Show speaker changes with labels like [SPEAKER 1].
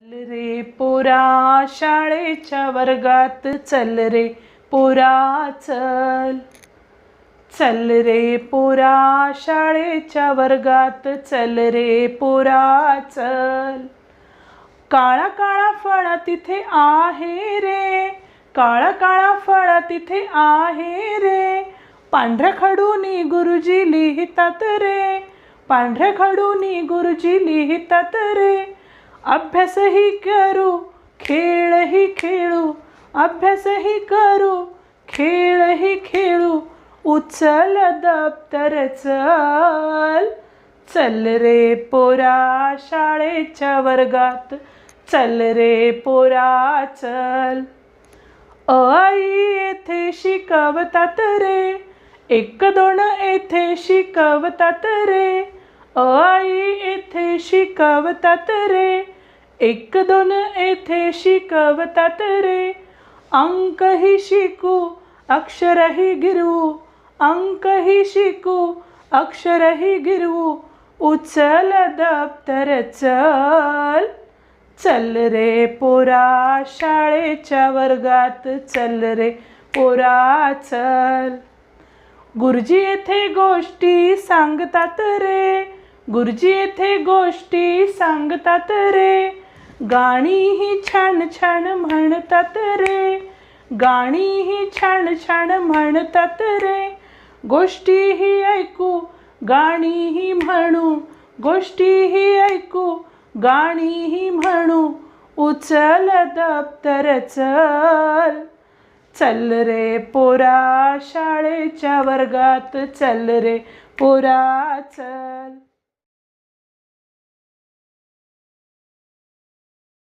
[SPEAKER 1] चल रे पोरा शाळेच्या वर्गात चल रे पोरा चल. चल रे पोरा शाळेच्या वर्गात चल रे पोरा चल. काळा काळा फळा तिथे आहे रे, काळा काळा फळा तिथे आहे रे. पांढऱ्या खडूनी गुरुजी लिहितात रे, पांढऱ्या खडूनी गुरुजी लिहितात रे. अभ्यासही करू खेळही खेळू, अभ्यासही करू खेळही खेळू. उचल दप्तर चल. चल रे पोरा शाळेच्या वर्गात चल रे पोरा चल. आई येथे शिकवतात रे, एक दोन येथे शिकवतात रे. आई येथे शिकवतात रे, एक दोन येथे शिकवतात रे. अंकही शिकू अक्षरही गिरवू, अंकही शिकू अक्षरही गिरवू. उचल दप्तर चल. चल रे पोरा शाळेच्या वर्गात चल रे पोरा चल. गुरुजी येथे गोष्टी सांगतात रे, गुरुजी येथे गोष्टी सांगतात रे. गाणीही छान छान म्हणतात रे, गाणीही छान छान म्हणतात रे. गोष्टीही ऐकू गाणीही म्हणू, गोष्टीही ऐकू गाणीही म्हणू. उचल दप्तर चल. चल रे पोरा शाळेच्या वर्गात चल रे पोरा चल.